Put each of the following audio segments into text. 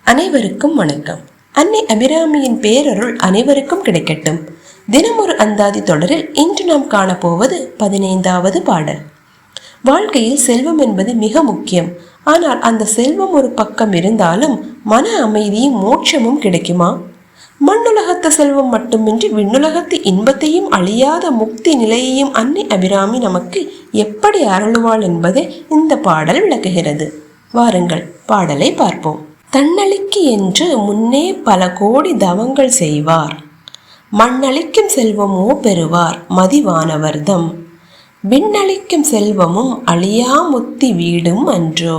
அனைவருக்கும் வணக்கம். அன்னை அபிராமியின் பேரருள் அனைவருக்கும் கிடைக்கட்டும். தினமொரு அந்தாதி தொடரில் இன்று நாம் காணப்போவது 15வது பாடல். வாழ்க்கையில் செல்வம் என்பது மிக முக்கியம். ஆனால் அந்த செல்வம் ஒரு பக்கம் இருந்தாலும் மன அமைதியும் மோட்சமும் கிடைக்குமா? மண்ணுலகத்த செல்வம் மட்டுமின்றி விண்ணுலகத்து இன்பத்தையும் அழியாத முக்தி நிலையையும் அன்னை அபிராமி நமக்கு எப்படி அருளுவாள் என்பதை இந்த பாடல் விளக்குகிறது. வாருங்கள் பாடலை பார்ப்போம். தன்னழிக்கு என்று முன்னே பல கோடி தவங்கள் செய்வார், மண்ணளிக்கும் செல்வமோ பெறுவார் மதிவானவர்தம், விண்ணளிக்கும் செல்வமும் அழியா முத்தி வீடும் அன்றோ,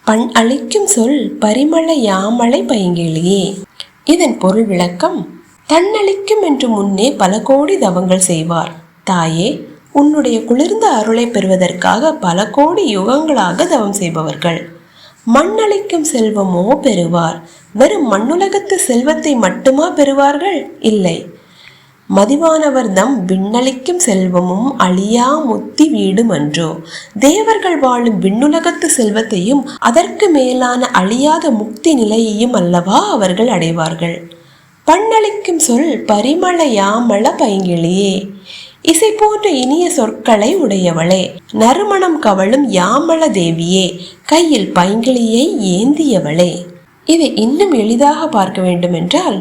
பண் அளிக்கும் சொல் பரிமள யாமலை பைங்கிளியே. இதன் பொருள் விளக்கம்: தன்னளிக்கும் என்று முன்னே பல கோடி தவங்கள் செய்வார். தாயே, உன்னுடைய குளிர்ந்த அருளை பெறுவதற்காக பல கோடி யுகங்களாக தவம் செய்பவர்கள். மண்ணளிக்கும் செல்வமோ பெறுவார். வெறும் மண்ணுலகத்து செல்வத்தை மட்டுமா பெறுவார்கள்? இல்லை. மதிவானவர் தம் விண்ணளிக்கும் செல்வமும் அழியா முத்தி வீடும் அன்றோ. தேவர்கள் வாழும் விண்ணுலகத்து செல்வத்தையும் அதற்கு மேலான அழியாத முக்தி நிலையையும் அல்லவா அவர்கள் அடைவார்கள். பண்ணளிக்கும் சொல் பரிமள யாமள பைங்கிளியே. இசை போன்ற இனிய சொற்களை உடையவளே, நறுமணம் கவளும் யாமள தேவியே, கையில் பைங்கிளியை ஏந்தியவளே. இதை இன்னும் எளிதாக பார்க்க வேண்டுமென்றால்,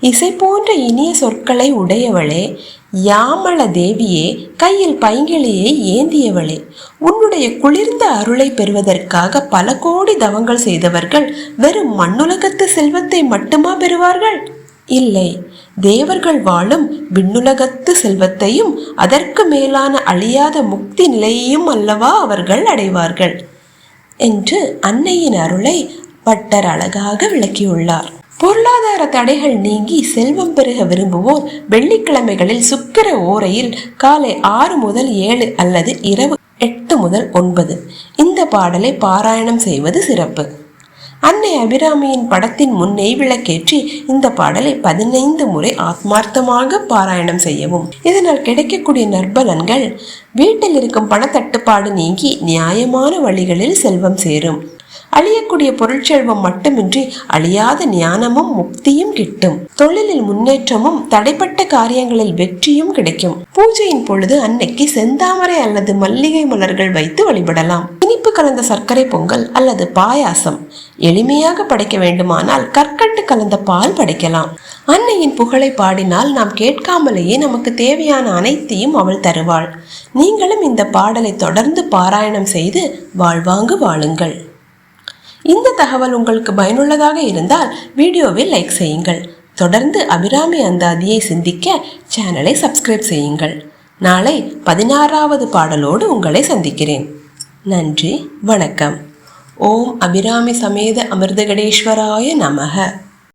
இசை போன்ற இனிய சொற்களை உடையவளே, யாமள தேவியே, கையில் பைங்கிளியை ஏந்தியவளே, உன்னுடைய குளிர்ந்த அருளை பெறுவதற்காக பல கோடி தவங்கள் செய்தவர்கள் வெறும் மண்ணுலகத்து செல்வத்தை மட்டுமா பெறுவார்கள்? இல்லை. தேவர்கள் வாழும் விண்ணுலகத்து செல்வத்தையும் அதற்கு மேலான அழியாத முக்தி நிலையையும் அல்லவா அவர்கள் அடைவார்கள் என்று அன்னையின் அருளை பட்டர் அழகாக விளக்கியுள்ளார். பொருளாதார தடைகள் நீங்கி செல்வம் பெருக விரும்புவோர் வெள்ளிக்கிழமைகளில் சுக்கிர ஓரையில் காலை 6 முதல் 7 அல்லது இரவு 8 முதல் 9 இந்த பாடலை பாராயணம் செய்வது சிறப்பு. அன்னை அபிராமியின் படத்தின் முன் நெய் விளக்கேற்றி இந்த பாடலை 15 முறை ஆத்மார்த்தமாக பாராயணம் செய்யவும். இதனால் கிடைக்கக்கூடிய நற்பலன்கள்: வீட்டில் இருக்கும் பணத்தட்டுப்பாடு நீங்கி நியாயமான வழிகளில் செல்வம் சேரும். அழியக்கூடிய பொருட்செல்வம் மட்டுமின்றி அழியாத ஞானமும் முக்தியும் கிட்டும். தொழிலில் முன்னேற்றமும் தடைப்பட்ட காரியங்களில் வெற்றியும் கிடைக்கும். பூஜையின் பொழுது அன்னைக்கு செந்தாமரை அல்லது மல்லிகை மலர்கள் வைத்து வழிபடலாம். இனிப்பு கலந்த சர்க்கரை பொங்கல் அல்லது பாயாசம். எளிமையாக படைக்க வேண்டுமானால் கற்கண்டு கலந்த பால் படைக்கலாம். அன்னையின் புகழை பாடினால் நாம் கேட்காமலேயே நமக்கு தேவையான அனைத்தையும் அவள் தருவாள். நீங்களும் இந்த பாடலை தொடர்ந்து பாராயணம் செய்து வாழ்வாங்கு வாழுங்கள். இந்த தகவல் உங்களுக்கு பயனுள்ளதாக இருந்தால் வீடியோவை லைக் செய்யுங்கள். தொடர்ந்து அபிராமி அந்தாதியை சிந்திக்க சேனலை சப்ஸ்கிரைப் செய்யுங்கள். நாளை 16வது பாடலோடு உங்களை சந்திக்கிறேன். நன்றி, வணக்கம். ஓம் அபிராமி சமேத அமிர்தகடேஸ்வராய நமக.